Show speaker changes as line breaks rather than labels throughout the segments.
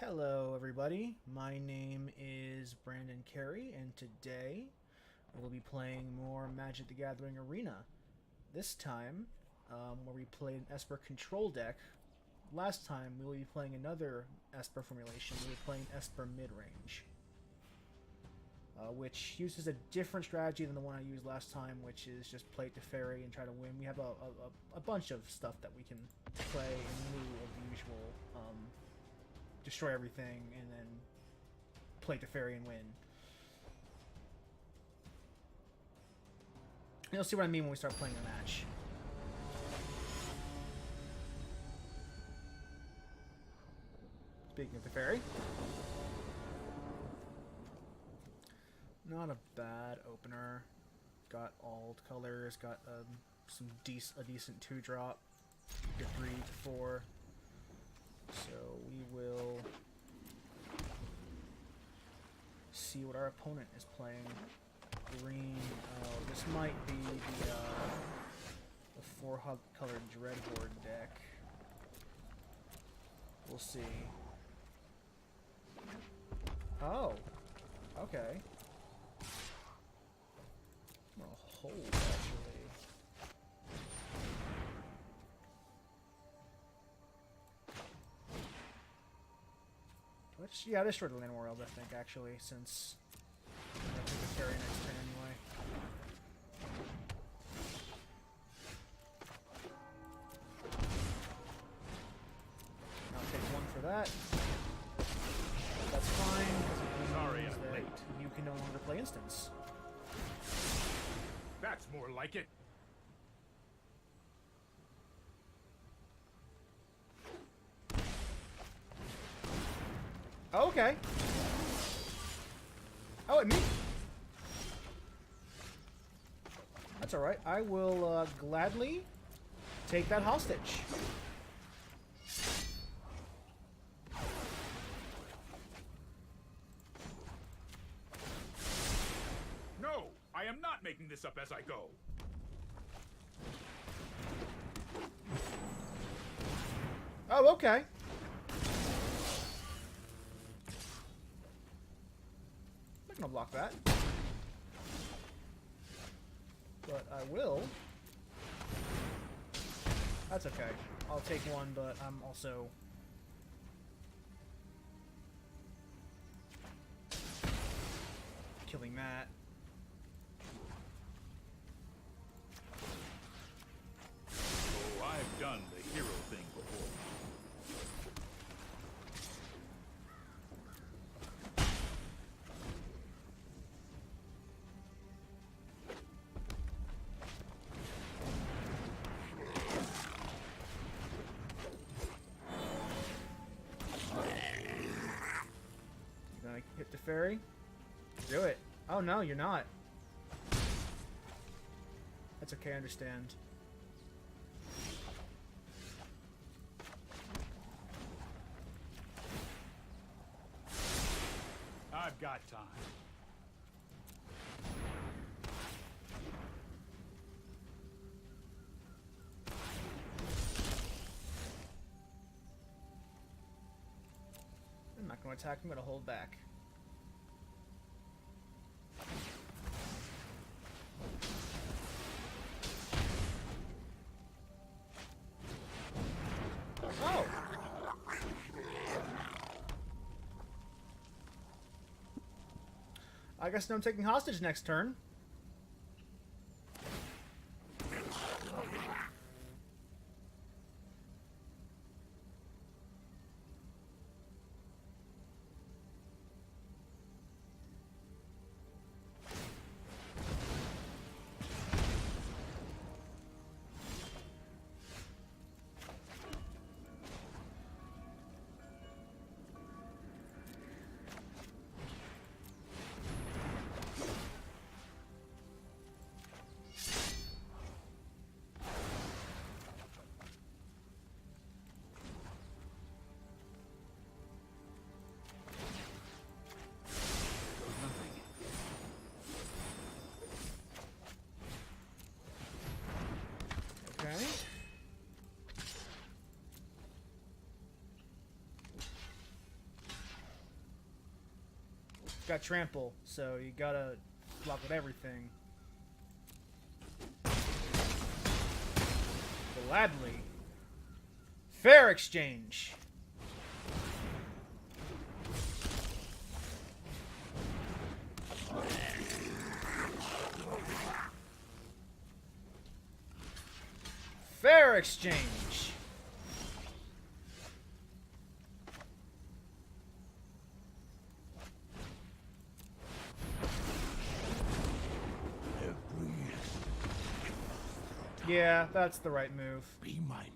Hello, everybody. My name is Brandon Carey, and today we'll be playing more Magic the Gathering Arena. This time, where we played an Esper control deck. Last time, we will be playing another Esper formulation. We'll be playing Esper midrange, which uses a different strategy than the one I used last time, which is just play it to Fairy and try to win. We have a bunch of stuff that we can play in lieu of the usual destroy everything and then play to Fairy and win. You'll see what I mean when we start playing the match. Speaking of the Fairy, not a bad opener. Got all colors. Got a decent 2-drop. Get 3 to 4. So we will see what our opponent is playing. Green. This might be the 4-colored Dreadhorde deck. We'll see. Oh, okay. I'm gonna hold actually. Yeah, I destroyed the Land World, I think, actually, since I'm going to take a Fairy next turn anyway. I'll take 1 for that. That's fine, because it means that you can no longer play instants.
That's more like it.
Oh, okay. Oh, and me. That's alright. I will gladly take that hostage.
No, I am not making this up as I go.
Oh, okay. I'm not gonna block that. But I will. That's okay. I'll take 1, but I'm also killing that.
Oh, I've done the hero thing before.
Hit the Fairy. Do it. Oh no, you're not. That's okay, I understand.
I've got time.
I'm not going to attack, I'm going to hold back. Oh! I guess no, I'm taking hostage next turn. got trample, so you gotta block with everything. Gladly. Fair exchange. Fair exchange. Yeah, that's the right move.
Be mindful.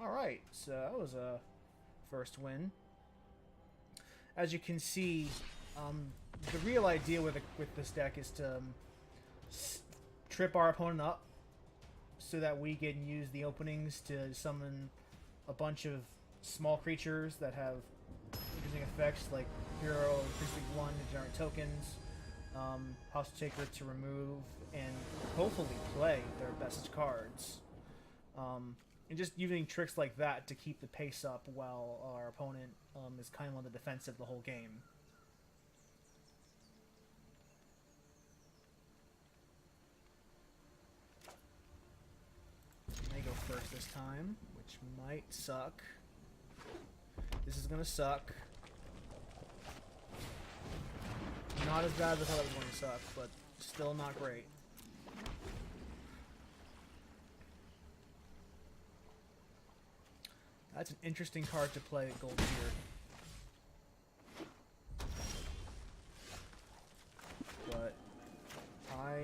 Alright, so that was a first win. As you can see, the real idea with this deck is to trip our opponent up so that we can use the openings to summon a bunch of small creatures that have interesting effects like Hero, Priestly 1 to generate tokens, House Taker to remove, and hopefully play their best cards. And just using tricks like that to keep the pace up while our opponent is kind of on the defensive the whole game. I go first this time, which might suck. This is gonna suck. Not as bad as I thought it was going to suck, but still not great. That's an interesting card to play at gold tier. But I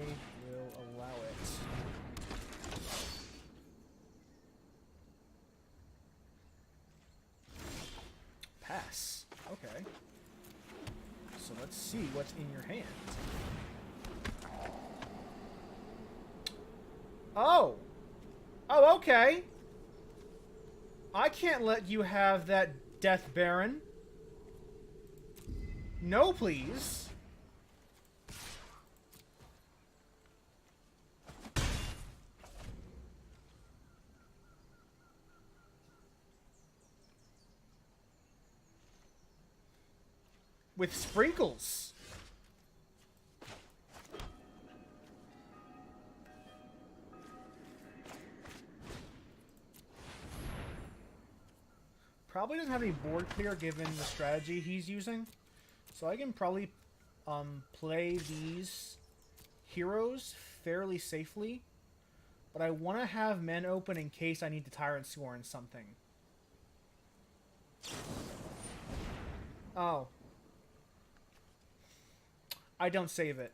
will allow it. Pass. Okay. So let's see what's in your hand. Oh! Oh, okay. I can't let you have that, Death Baron. No, please. With sprinkles. Probably doesn't have any board clear given the strategy he's using. So I can probably play these heroes fairly safely. But I want to have men open in case I need to Tyrant Scorn something. Oh. I don't save it.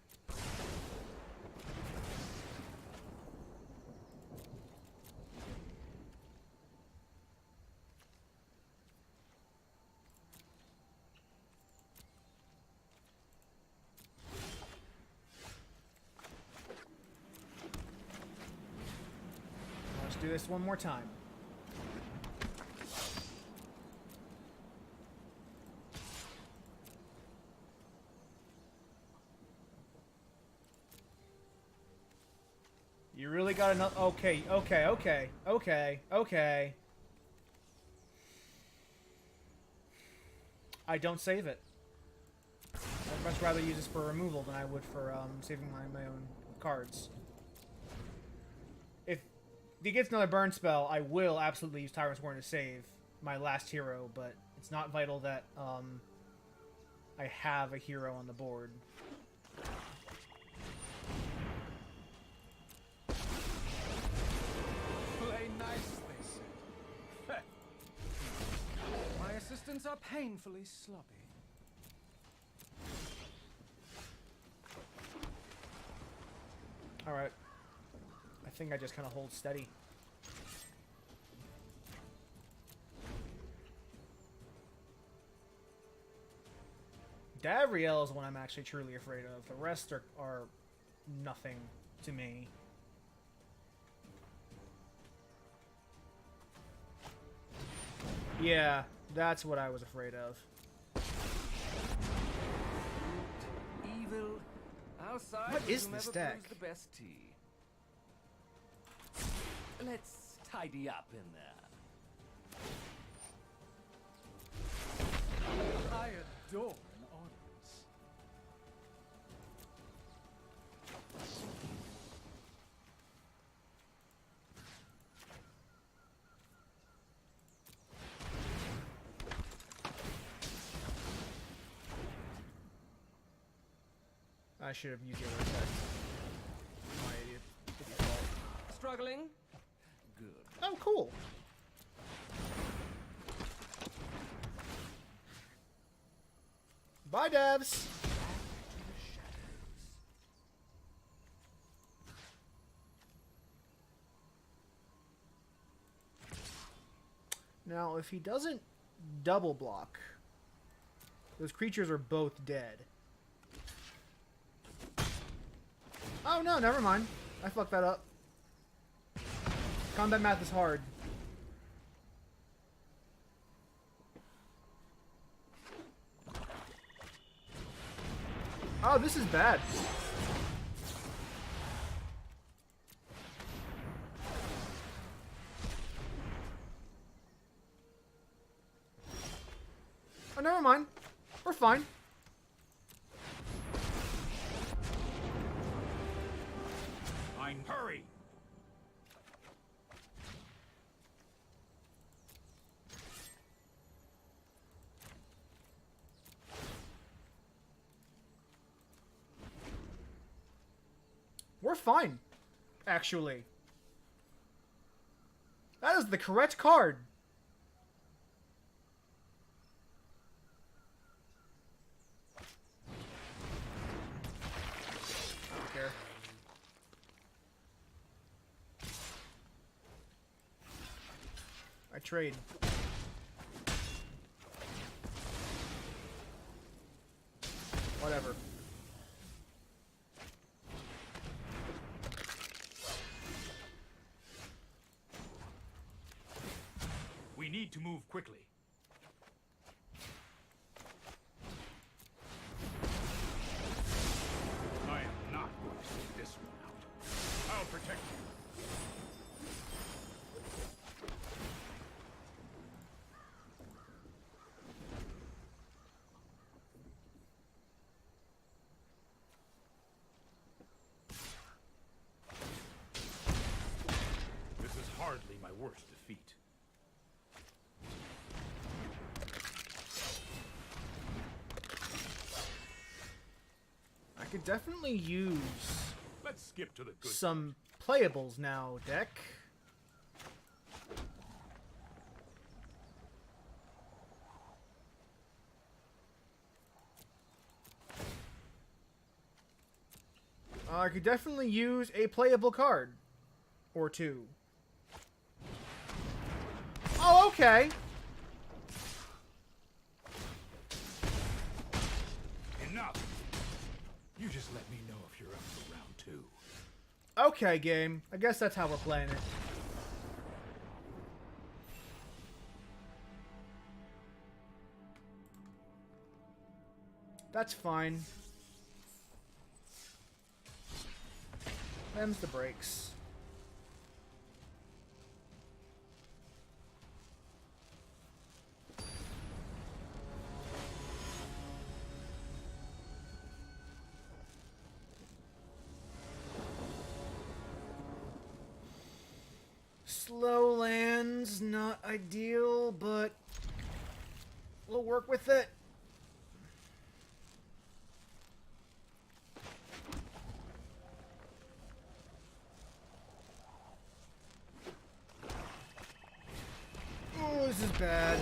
Let's do this one more time. You really got enough. Okay. I don't save it. I'd much rather use this for removal than I would for saving my own cards. If he gets another burn spell, I will absolutely use Tyrant's Warren to save my last hero, but it's not vital that I have a hero on the board.
My assistants are painfully sloppy.
Alright. I think I just kind of hold steady. Davriel is one I'm actually truly afraid of. The rest are nothing to me. Yeah, that's what I was afraid of.
Evil. Outside
What is this deck?
the best tea. Let's tidy up in there. I adore an audience.
I should have used the other attack. My idiot. Good fault.
Struggling? Good.
Oh, cool. Bye, devs. Now, if he doesn't double block, those creatures are both dead. Oh no, never mind. I fucked that up. Combat math is hard. Oh, this is bad. Oh, never mind. We're fine.
Hurry!
We're fine, actually. That is the correct card. I don't care. I trade. Whatever.
We need to move quickly. I am not going to sit this one out. I'll protect you. This is hardly my worst defeat.
I could definitely use
Let's skip to the good.
some playables now, deck. I could definitely use a playable card. Or two. Oh, okay.
Enough! You just let me know if you're up for round two.
Okay, game. I guess that's how we're playing it. That's fine. Them's the brakes. Slow lands, not ideal, but we'll work with it. Oh, this is bad.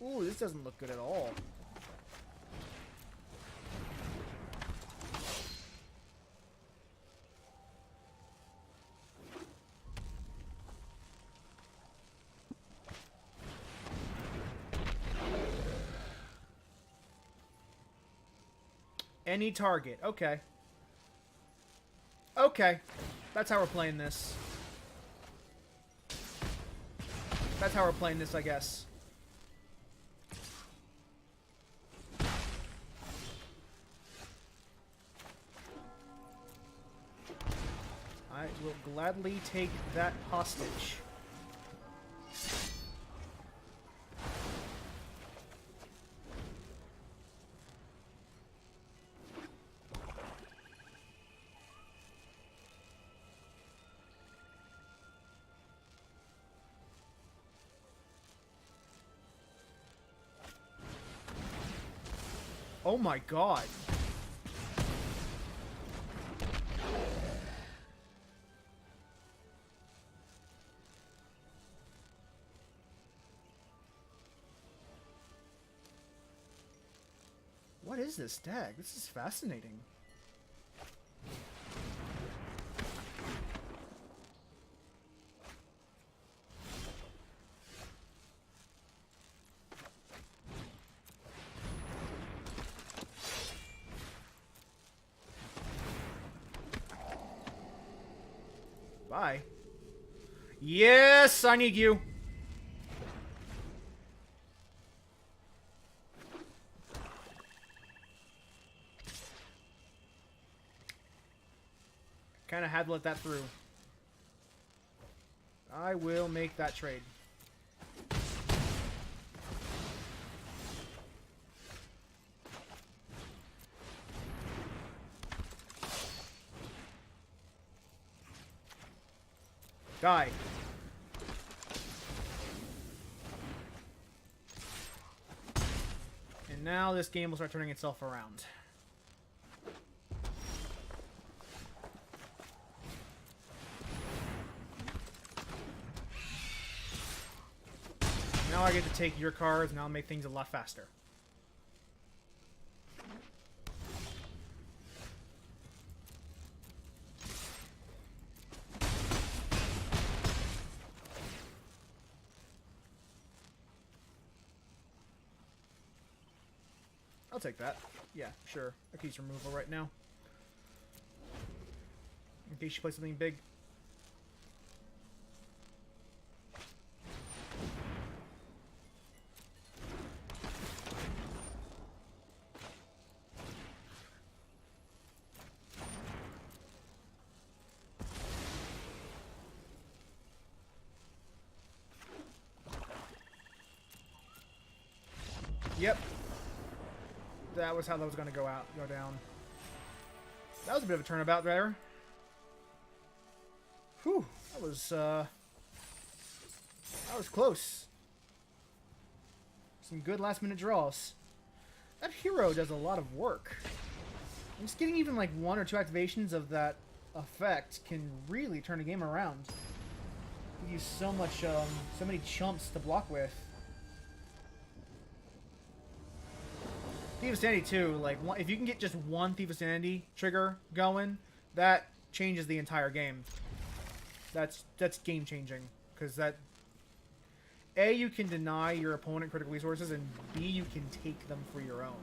Ooh, this doesn't look good at all. Any target. Okay. Okay. That's how we're playing this. That's how we're playing this, I guess. I will gladly take that hostage. Oh my god. What is this deck? This is fascinating. Bye. Yes, I need you. Kind of had to let that through. I will make that trade. Die. And now this game will start turning itself around. Now I get to take your cards, and I'll make things a lot faster. I'll take that. Yeah, sure. A case removal right now. In case she plays something big. Yep. That was how that was going to go down. That was a bit of a turnabout there. Whew, that was close. Some good last minute draws. That hero does a lot of work. And just getting even like 1 or 2 activations of that effect can really turn a game around. You use so many chumps to block with. Thief of Sanity too, like if you can get just one Thief of Sanity trigger going, that changes the entire game. That's game changing, because that A, you can deny your opponent critical resources, and B, you can take them for your own.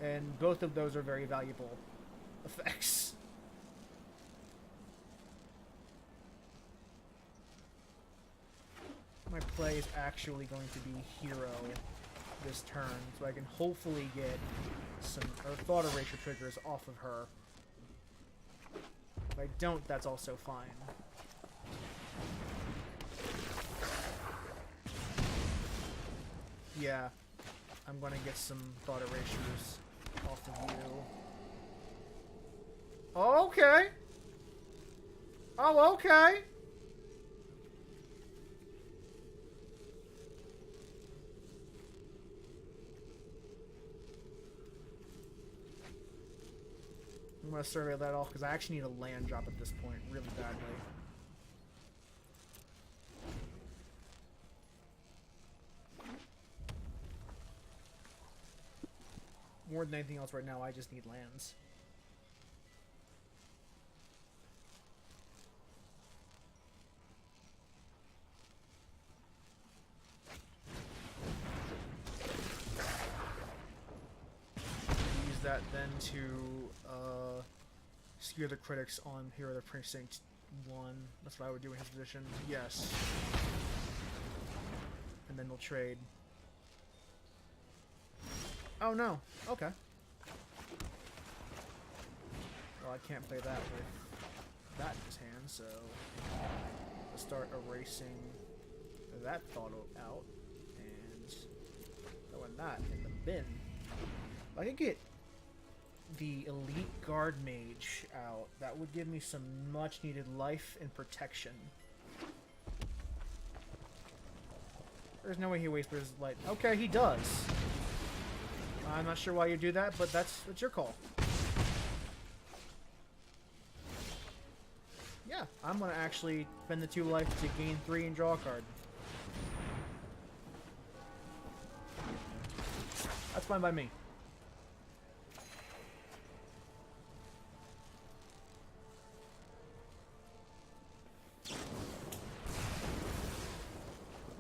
And both of those are very valuable effects. My play is actually going to be hero this turn, so I can hopefully get some thought erasure triggers off of her. If I don't, that's also fine. Yeah, I'm gonna get some thought erasures off of you. Oh, okay. Oh, okay. I'm going to survey that off because I actually need a land drop at this point really badly. More than anything else right now, I just need lands. Use that then to skewer the critics on Hero of the Precinct 1. That's what I would do in his position. Yes. And then we'll trade. Oh no. Okay. Well, I can't play that with that in his hand, so let's start erasing that thought out and throwing that in the bin. If I could get the elite guard mage out, that would give me some much needed life and protection. There's no way he wastes his light. Okay, he does. I'm not sure why you do that, but that's your call. Yeah, I'm gonna actually spend the 2 life to gain 3 and draw a card. That's fine by me.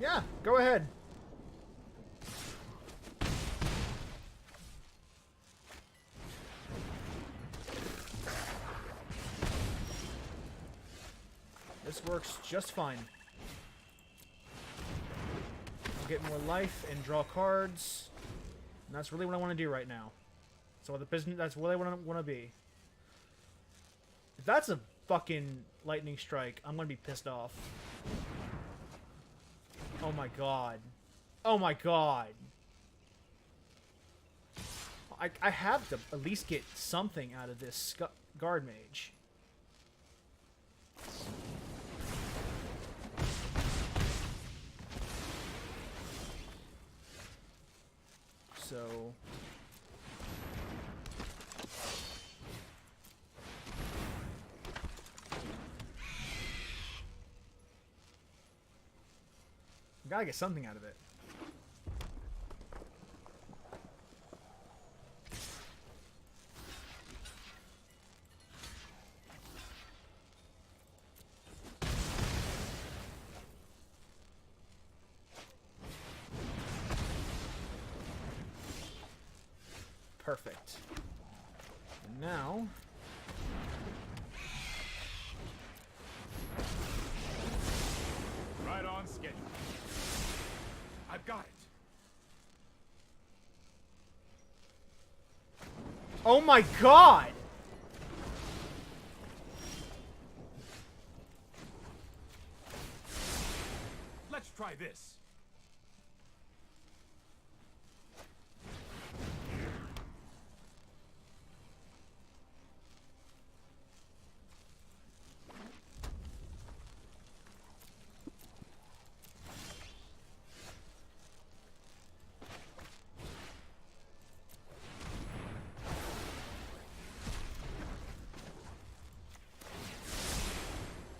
Yeah, go ahead. This works just fine. I'll get more life and draw cards. And that's really what I want to do right now. So the business, that's what I want to be. If that's a fucking lightning strike, I'm going to be pissed off. Oh my god. Oh my god. I have to at least get something out of this guard mage. So... gotta get something out of it. Perfect. And now...
Right on schedule. I've got it.
Oh my god!
Let's try this.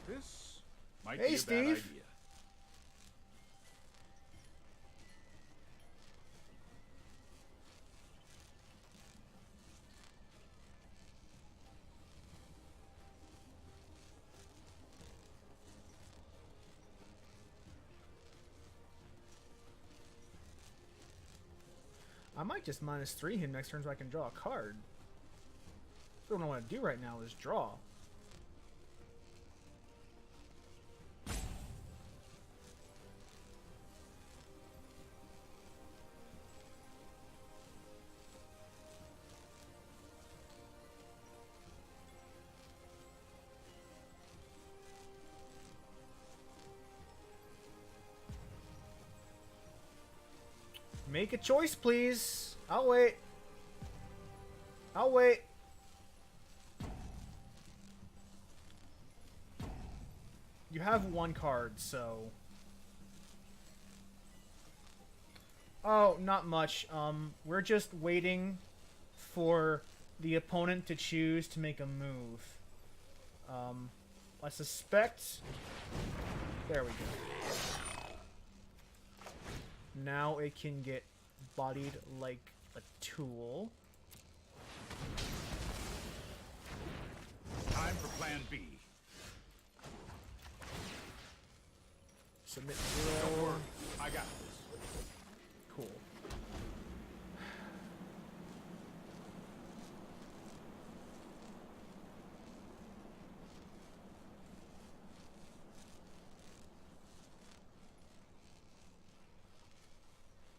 This might
Hey,
be a bad
Steve.
idea.
I might just -3 him next turn so I can draw a card. So what I want to do right now is draw. Make a choice, please. I'll wait. I'll wait. You have 1 card, so... Oh, not much. We're just waiting for the opponent to choose to make a move. I suspect... There we go. Now it can get bodied like a tool.
Time for plan B.
Submit
Don't
0.
worry, I got this.
Cool.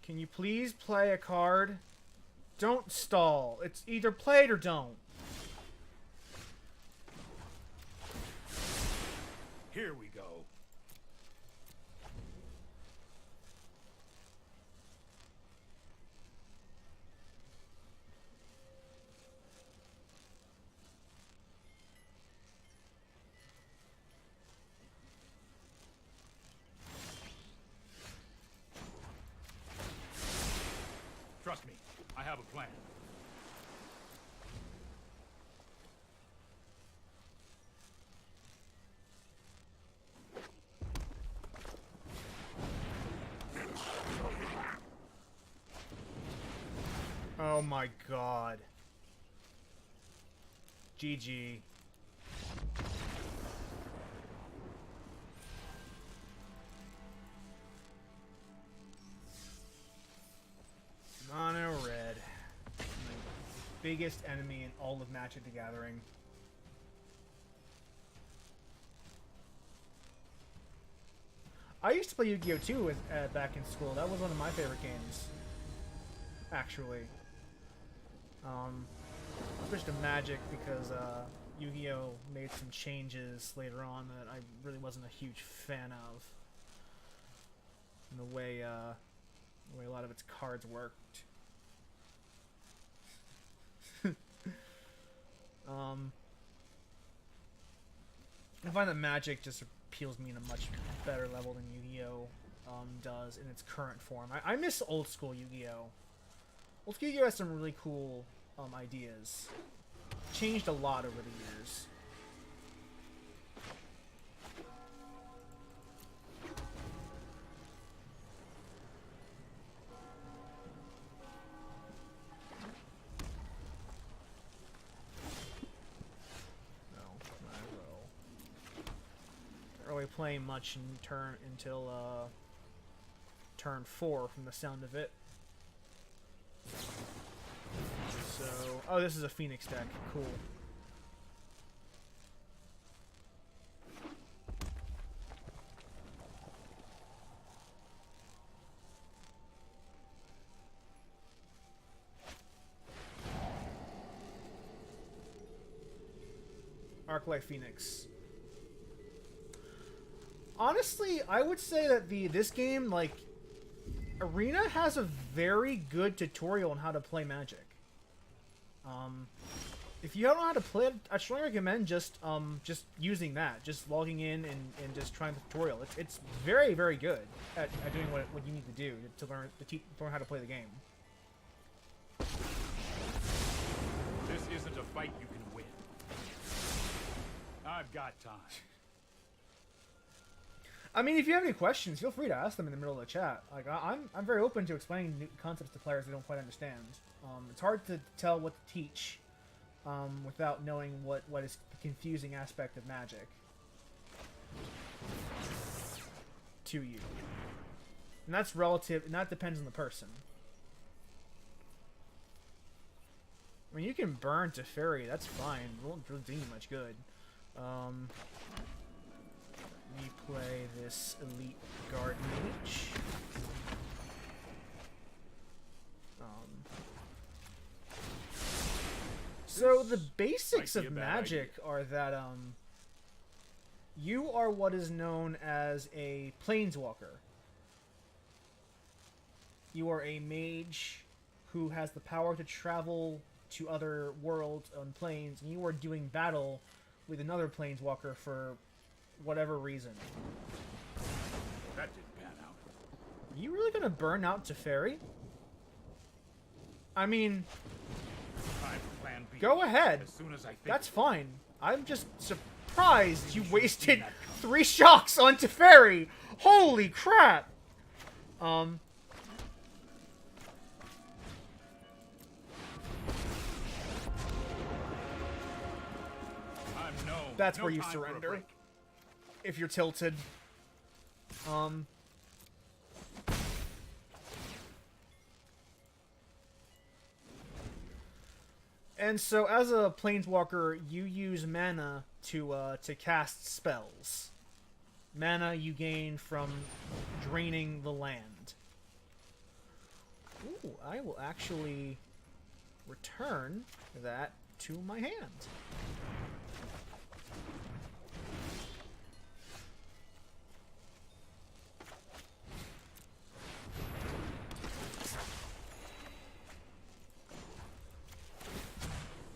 Can you please play a card? Don't stall. It's either play it or don't.
Here we go. Trust me, I have a plan.
Oh my god. GG. Mono red. My biggest enemy in all of Magic the Gathering. I used to play Yu-Gi-Oh! Too back in school. That was one of my favorite games. Actually. Switched to Magic because Yu-Gi-Oh! Made some changes later on that I really wasn't a huge fan of. In the way a lot of its cards worked. I find that Magic just appeals to me in a much better level than Yu-Gi-Oh! Does in its current form. I miss old school Yu-Gi-Oh! Old school Yu-Gi-Oh! Has some really cool ideas. Changed a lot over the years. Really playing much until turn 4 from the sound of it. So, oh, this is a Phoenix deck. Cool. Arclight Phoenix. Honestly, I would say that this game, like, Arena has a very good tutorial on how to play Magic. If you don't know how to play it, I strongly recommend just using that, just logging in and just trying the tutorial. It's very, very good at doing what you need to do to learn how to play the game.
This isn't a fight you can win. I've got time.
I mean, if you have any questions, feel free to ask them in the middle of the chat. Like, I'm very open to explaining new concepts to players they don't quite understand. It's hard to tell what to teach without knowing what is the confusing aspect of Magic to you. And that's relative, and that depends on the person. I mean, you can burn to Fairy, that's fine. It won't really do you much good. We play this Elite Guard Mage. So the basics of Magic are that you are what is known as a Planeswalker. You are a mage who has the power to travel to other worlds on planes, and you are doing battle with another Planeswalker for whatever reason.
That didn't pan out.
Are you really gonna burn out Teferi? I mean,
Plan B.
go ahead.
As soon as I think
That's fine. I'm just surprised you wasted 3 shocks on Teferi. Holy crap! That's where you surrender. If you're tilted. And so, as a Planeswalker, you use mana to cast spells. Mana you gain from draining the land. Ooh, I will actually return that to my hand.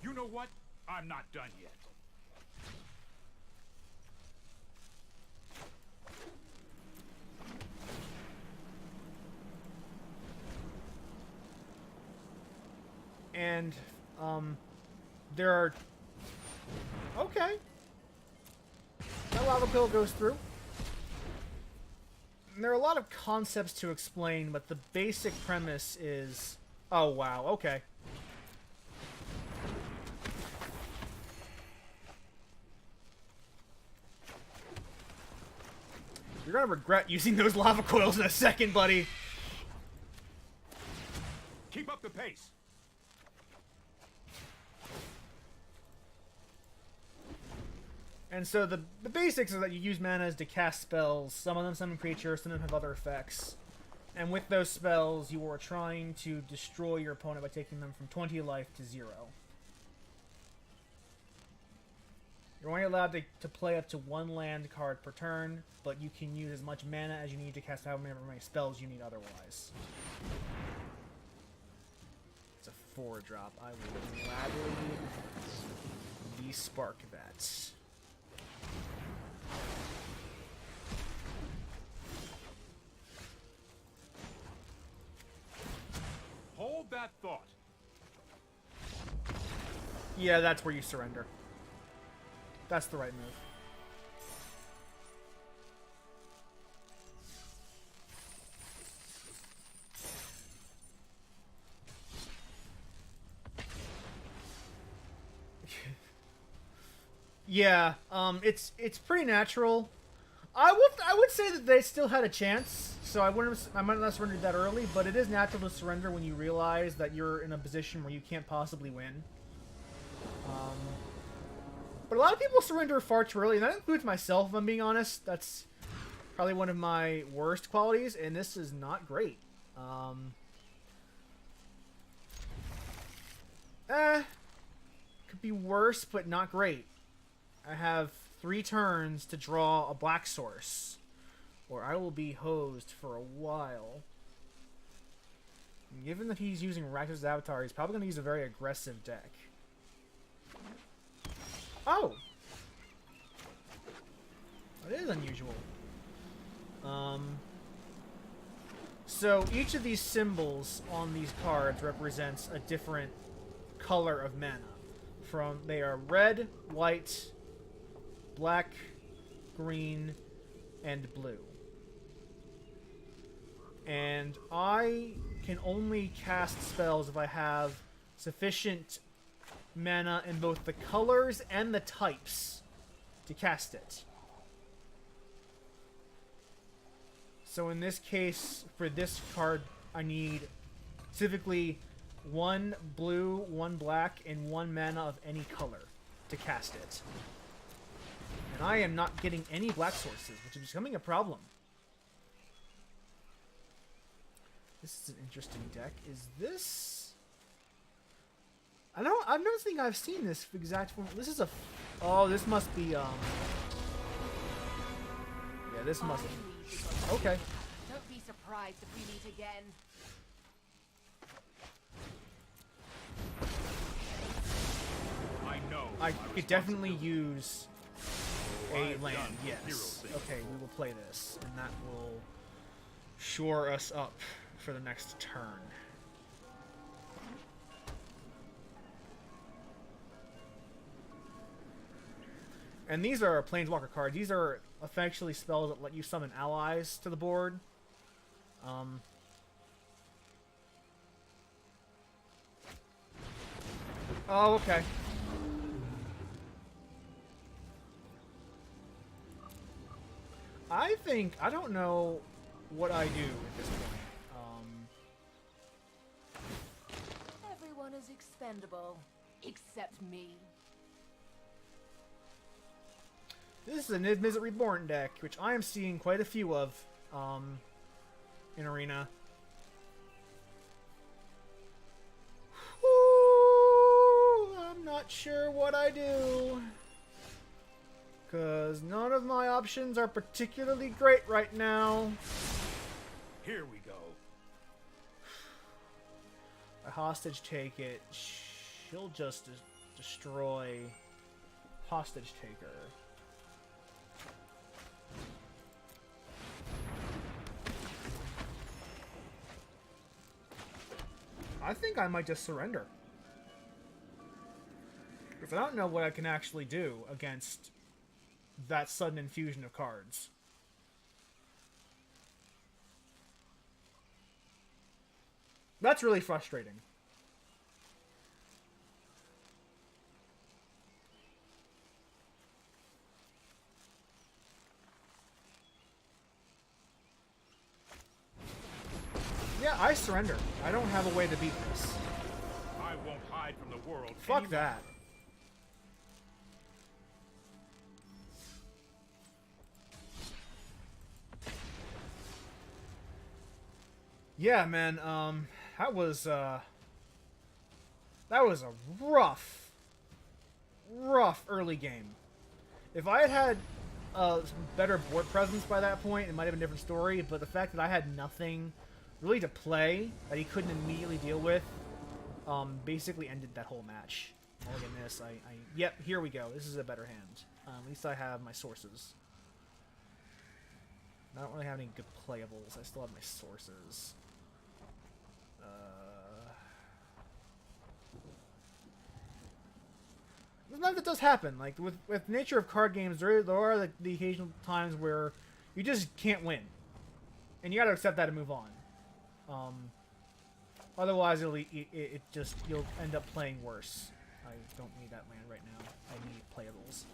You know what? I'm not done yet.
And, there are... Okay. That lava pill goes through. And there are a lot of concepts to explain, but the basic premise is... Oh, wow, okay. You're gonna regret using those lava coils in a second, buddy.
Keep up the pace.
And so the basics are that you use mana to cast spells. Some of them summon creatures, some of them have other effects. And with those spells, you are trying to destroy your opponent by taking them from 20 life to 0. You're only allowed to play up to 1 land card per turn, but you can use as much mana as you need to cast however many spells you need otherwise. It's a 4-drop. I will gladly de-spark that.
Hold that thought.
Yeah, that's where you surrender. That's the right move. Yeah, it's pretty natural. I would say that they still had a chance, so I might not have surrendered that early, but it is natural to surrender when you realize that you're in a position where you can't possibly win. But a lot of people surrender far too early, and that includes myself, if I'm being honest. That's probably one of my worst qualities, and this is not great. Could be worse, but not great. I have 3 turns to draw a black source, or I will be hosed for a while. And given that he's using Rakdos' Avatar, he's probably going to use a very aggressive deck. Oh! That is unusual. So each of these symbols on these cards represents a different color of mana. They are red, white, black, green, and blue. And I can only cast spells if I have sufficient mana in both the colors and the types to cast it. So in this case, for this card, I need specifically 1 blue, 1 black, and 1 mana of any color to cast it. And I am not getting any black sources, which is becoming a problem. This is an interesting deck. Is this... I don't think I've seen this exact form. This is a... Oh, this must be, Yeah, this must be... Okay.
Don't be surprised if we meet again.
I know.
I could definitely use a
I've
land,
done hero
yes.
things
Okay, we will play this, and that will shore us up for the next turn. And these are Planeswalker cards. These are effectively spells that let you summon allies to the board. Oh, okay. I don't know what I do at this point.
Everyone is expendable, except me.
This is a Niv Mizzet Reborn deck, which I am seeing quite a few of in Arena. not sure what I do. Because none of my options are particularly great right now.
Here we go.
A hostage take it. She'll just destroy hostage taker. I think I might just surrender. If I don't know what I can actually do against that sudden infusion of cards. That's really frustrating. Yeah, I surrender. I don't have a way to beat this.
I won't hide from the world.
Fuck
any
that. Yeah, man, that was a rough early game. If I had some better board presence by that point, it might have been a different story, but the fact that I had nothing really to play that he couldn't immediately deal with, basically ended that whole match. Look at this, yep, here we go. This is a better hand. At least I have my sources. I don't really have any good playables. I still have my sources. Sometimes it does happen. Like with the nature of card games, there are the occasional times where you just can't win, and you got to accept that and move on. Otherwise, it just you'll end up playing worse. I don't need that land right now. I need playables.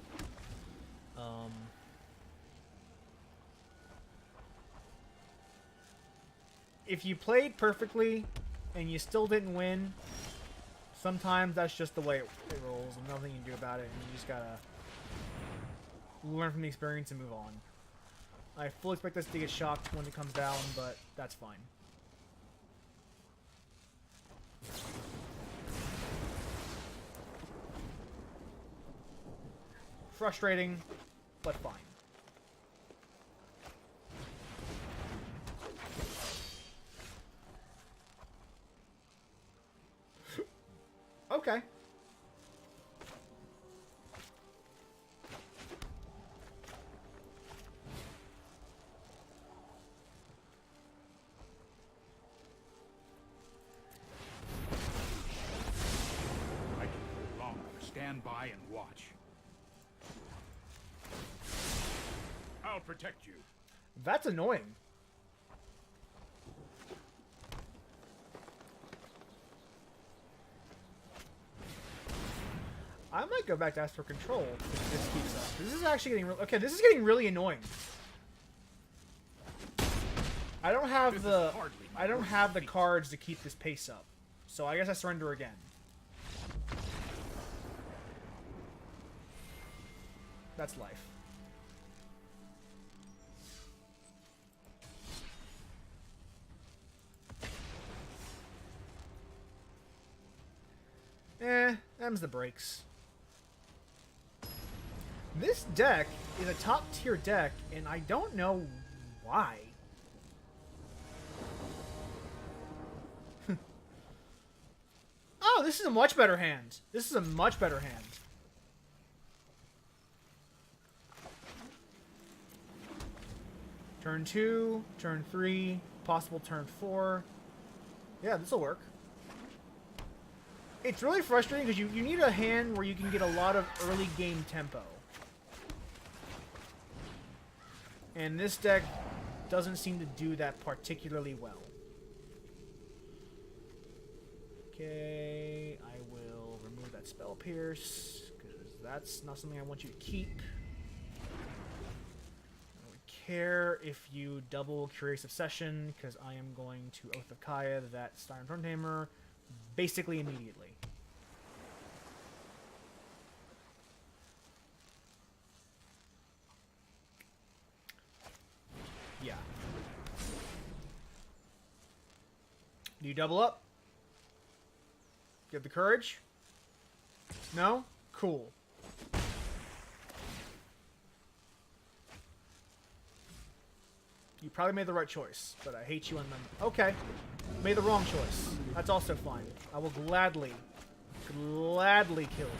If you played perfectly and you still didn't win, sometimes that's just the way it rolls, and nothing you can do about it, and you just gotta learn from the experience and move on. I fully expect this to get shocked when it comes down, but that's fine. Frustrating, but fine. Okay.
I can no longer stand by and watch. I'll protect you.
That's annoying. I might go back to ask for control if this keeps up. This is actually getting okay. This is getting really annoying. I don't have the cards to keep this pace up, so I guess I surrender again. That's life. Them's the breaks. This deck is a top tier deck, and I don't know why. Oh, this is a much better hand. This is a much better hand. Turn 2, turn 3, possible turn 4. Yeah, this will work. It's really frustrating because you need a hand where you can get a lot of early game tempo. And this deck doesn't seem to do that particularly well. Okay, I will remove that Spell Pierce, because that's not something I want you to keep. I don't care if you double Curious Obsession, because I am going to Oath of Kaya that Styrm Stormtamer basically immediately. Yeah. Do you double up? You have the courage? No? Cool. You probably made the right choice, but I hate you on them. Okay. Made the wrong choice. That's also fine. I will gladly kill them.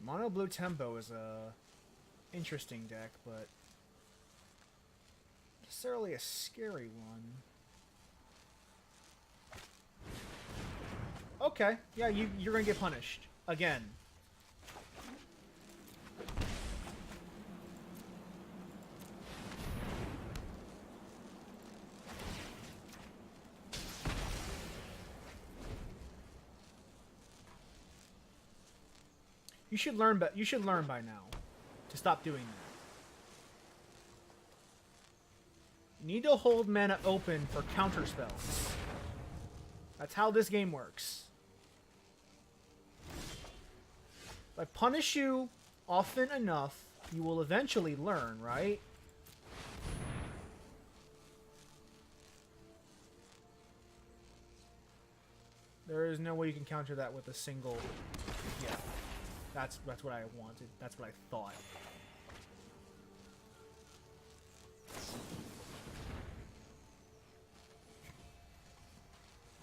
Mono Blue Tempo is a interesting deck, but not necessarily a scary one. Okay, yeah, you're gonna get punished again. You should learn, but you should learn by now to stop doing that. You need to hold mana open for counter spells. That's how this game works. If I punish you often enough, you will eventually learn, right? There is no way you can counter that with a single... Yeah. That's what I wanted. That's what I thought.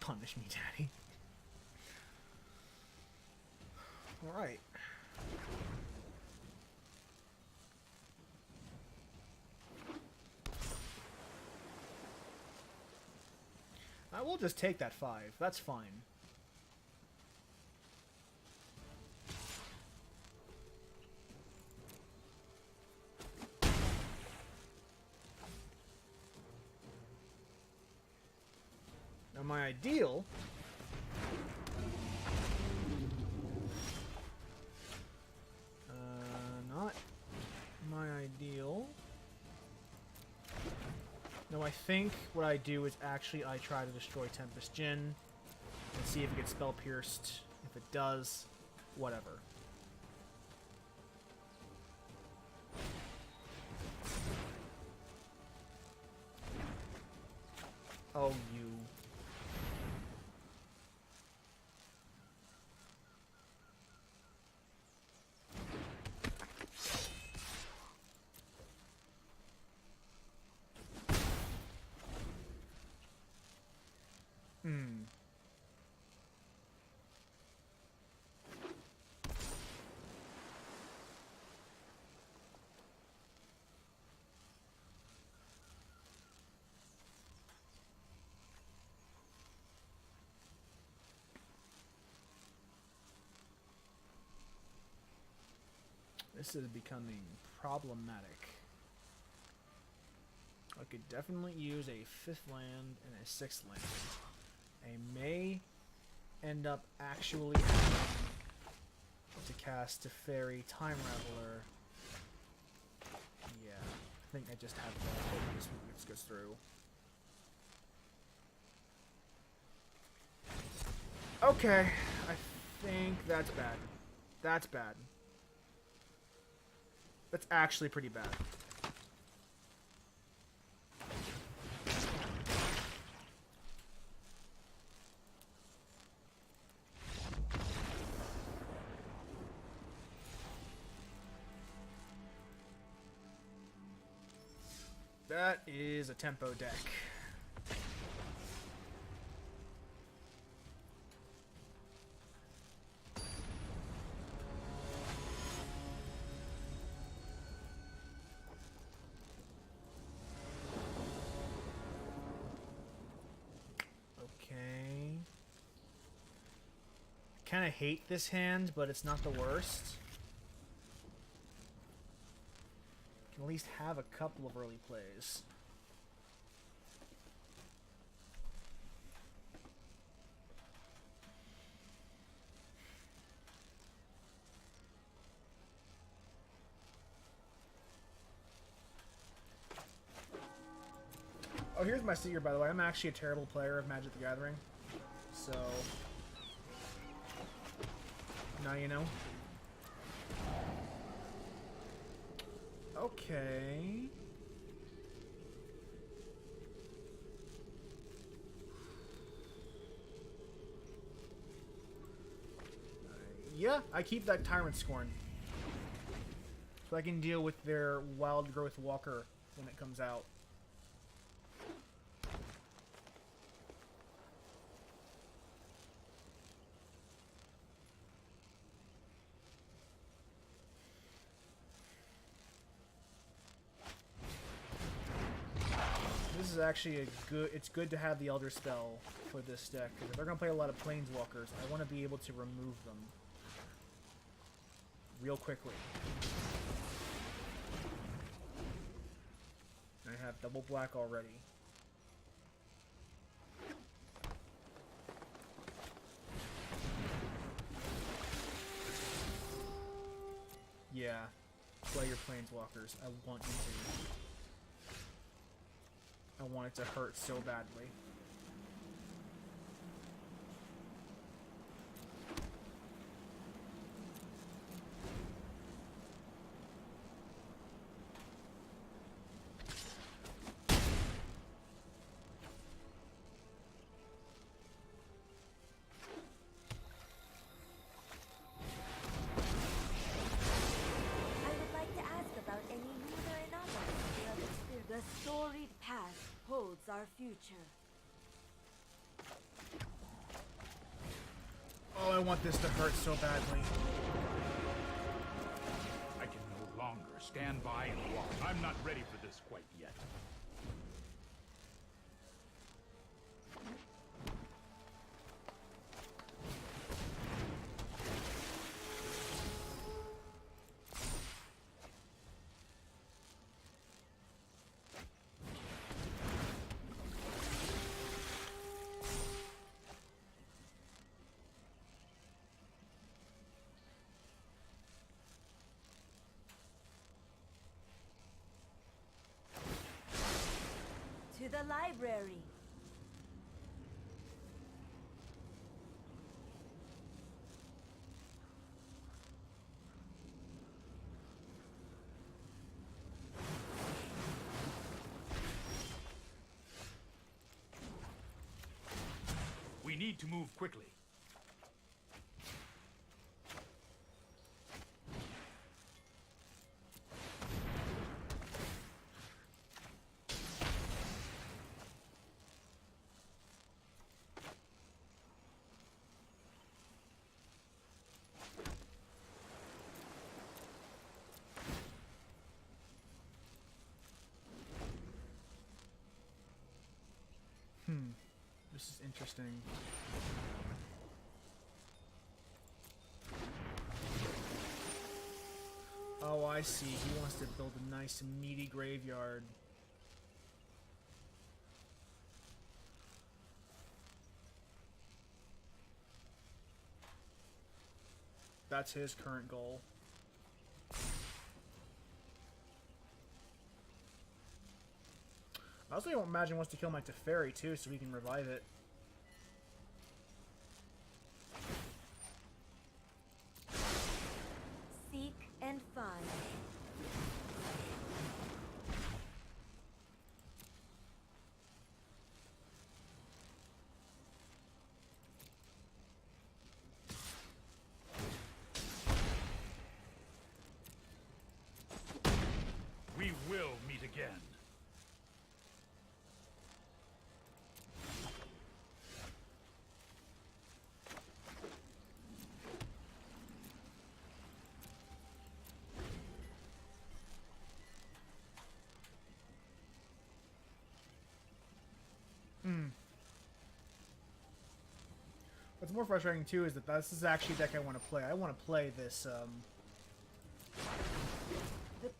Punish me, Daddy. Alright. I will just take that 5. That's fine. Now my ideal... not my ideal... No, I think what I do is actually I try to destroy Tempest Djinn and see if it gets spell pierced. If it does, whatever. Oh, you. This is becoming problematic. I could definitely use a 5th land and a 6th land. I may end up actually having to cast Teferi Time Raveler. Yeah, I think I just have to hope this goes through. Okay, I think that's bad. That's bad. That's actually pretty bad. That is a tempo deck. Kind of hate this hand, but it's not the worst. Can at least have a couple of early plays. Oh, here's my secret, by the way. I'm actually a terrible player of Magic the Gathering. So... now you know. Okay... yeah, I keep that Tyrant Scorn. So I can deal with their Wild Growth Walker when it comes out. This is actually a good... it's good to have the Elder Spell for this deck, because if they're going to play a lot of Planeswalkers, I want to be able to remove them real quickly. I have double black already. Yeah, play your Planeswalkers. I want you to. I want it to hurt so badly.
The storied past holds our future.
Oh, I want this to hurt so badly.
I can no longer stand by and watch. I'm not ready for this quite yet.
To the library.
We need to move quickly.
This is interesting. Oh, I see. He wants to build a nice meaty graveyard. That's his current goal. I also don't imagine wants to kill my Teferi too, so we can revive it.
Seek and find.
We will meet again.
What's more frustrating too is that this is actually a deck I want to play. I want to play this,
The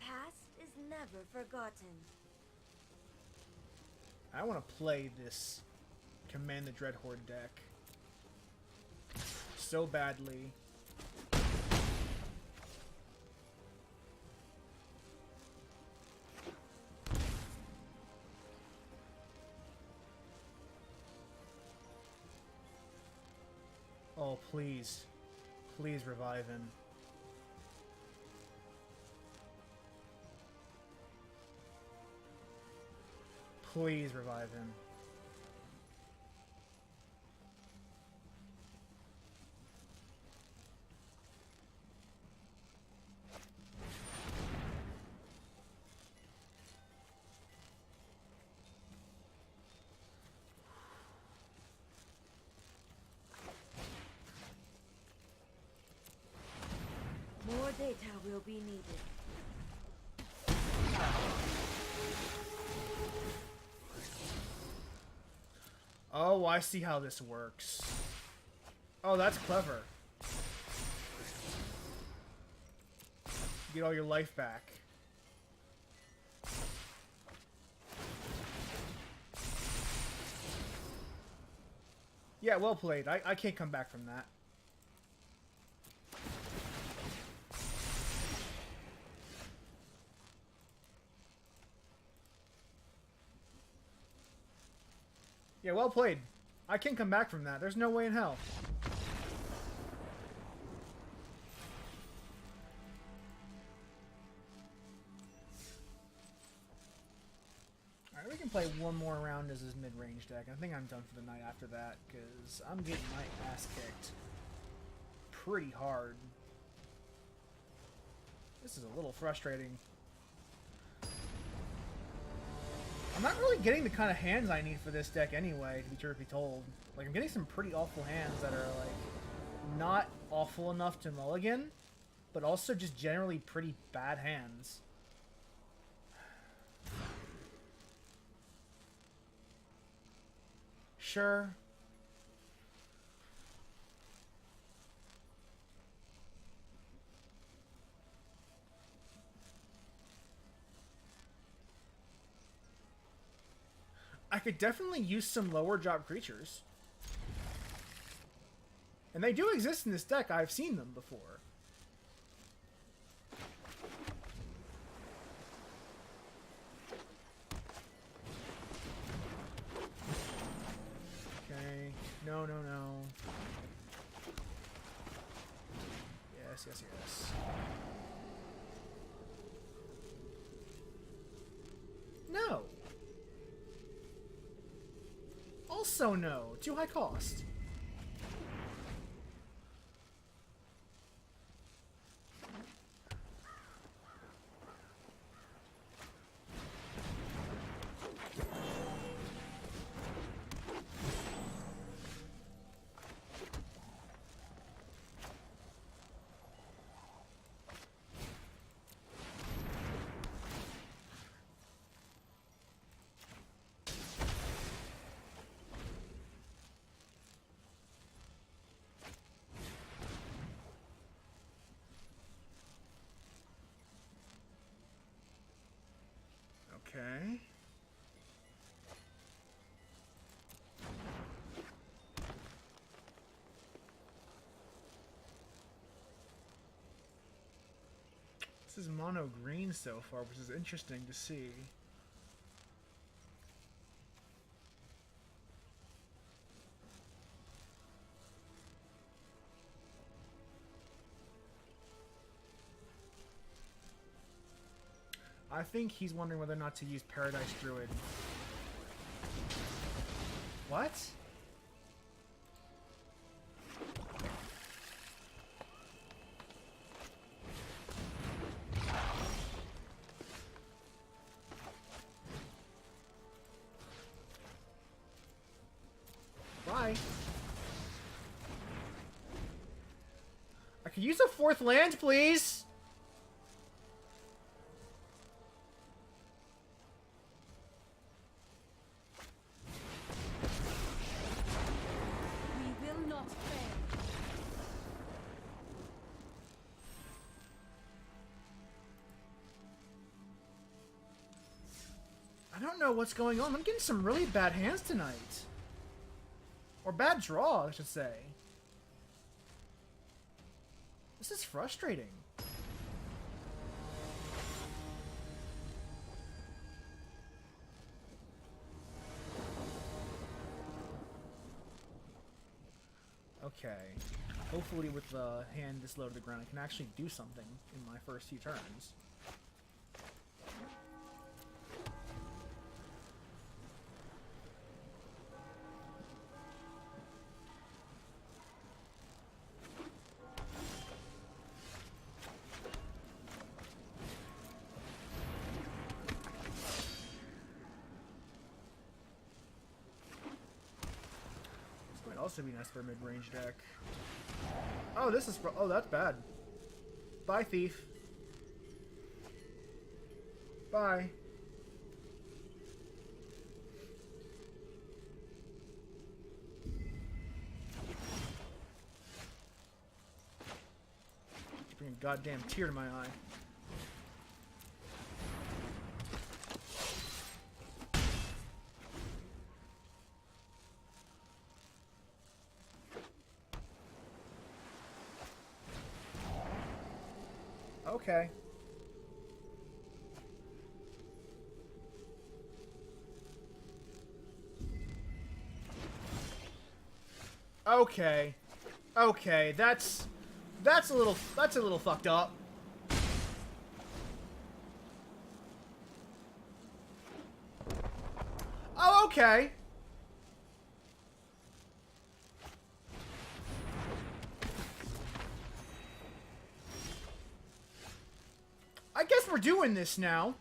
past is never forgotten.
I want to play this Command the Dreadhorde deck so badly. Oh, please. Please revive him. Please revive him.
More data will be needed.
Oh, I see how this works. Oh, that's clever. Get all your life back. Yeah, well played. I can't come back from that. Yeah, well played. I can't come back from that. There's no way in hell. Alright, we can play one more round as his mid-range deck. I think I'm done for the night after that, because I'm getting my ass kicked pretty hard. This is a little frustrating. I'm not really getting the kind of hands I need for this deck anyway, to be truth be told. Like, I'm getting some pretty awful hands that are, like, not awful enough to mulligan, but also just generally pretty bad hands. Sure. I could definitely use some lower drop creatures. And they do exist in this deck. I've seen them before. Okay. No, no, no. Yes, yes, yes. No. Also no. Too high cost. Okay. This is mono green so far, which is interesting to see. I think he's wondering whether or not to use Paradise Druid. What? Bye. I could use a fourth land, please.
We will not fail.
I don't know what's going on. I'm getting some really bad hands tonight. Or bad draw, I should say. This is frustrating. Okay. Hopefully with the hand this low to the ground, I can actually do something in my first few turns. Also be an Esper mid-range deck. Oh, this is... Oh, that's bad. Bye, thief. Bye. Bring a goddamn tear to my eye. Okay. Okay. Okay, that's a little fucked up. Oh, okay. I guess we're doing this now.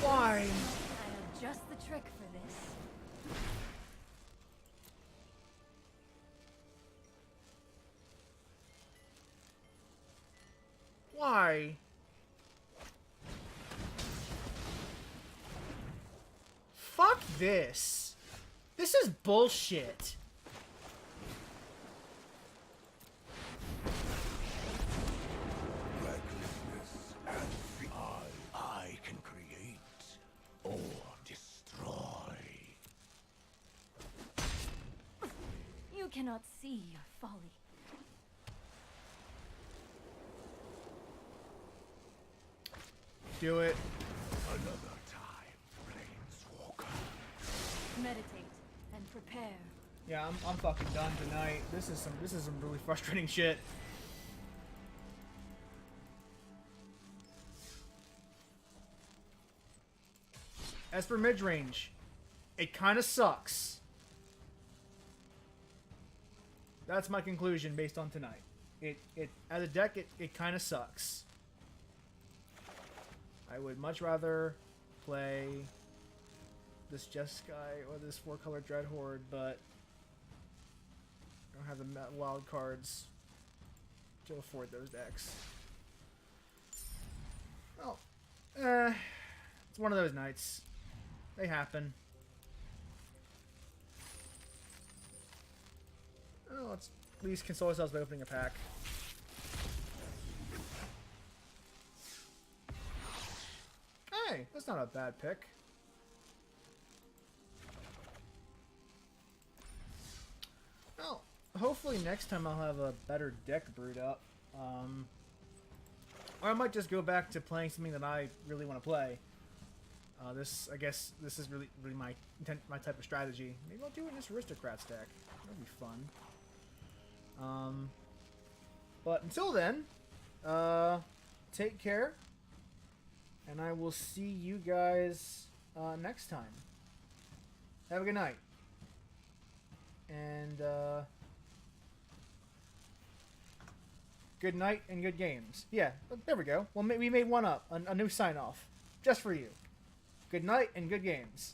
Why?
I have just the trick for this.
Why? Fuck this. This is bullshit.
Recklessness and I can create or destroy.
You cannot see your folly.
Do it.
Another time, Planeswalker.
Meditate and prepare.
Yeah, I'm fucking done tonight. This is some really frustrating shit. Esper midrange, it kind of sucks. That's my conclusion based on tonight. It as a deck, it kind of sucks. I would much rather play this Jeskai or this 4-color Dread Horde, but I don't have the wild cards to afford those decks. Well, it's one of those nights. They happen. Oh, let's at least console ourselves by opening a pack. Hey, that's not a bad pick. Well, hopefully next time I'll have a better deck brewed up. Or I might just go back to playing something that I really want to play. I guess this is really my type of strategy. Maybe I'll do it in this Aristocrats deck. That'll be fun. But until then, take care. And I will see you guys next time. Have a good night. And good night and good games. Yeah, there we go. Well, we made one up. A new sign-off. Just for you. Good night and good games.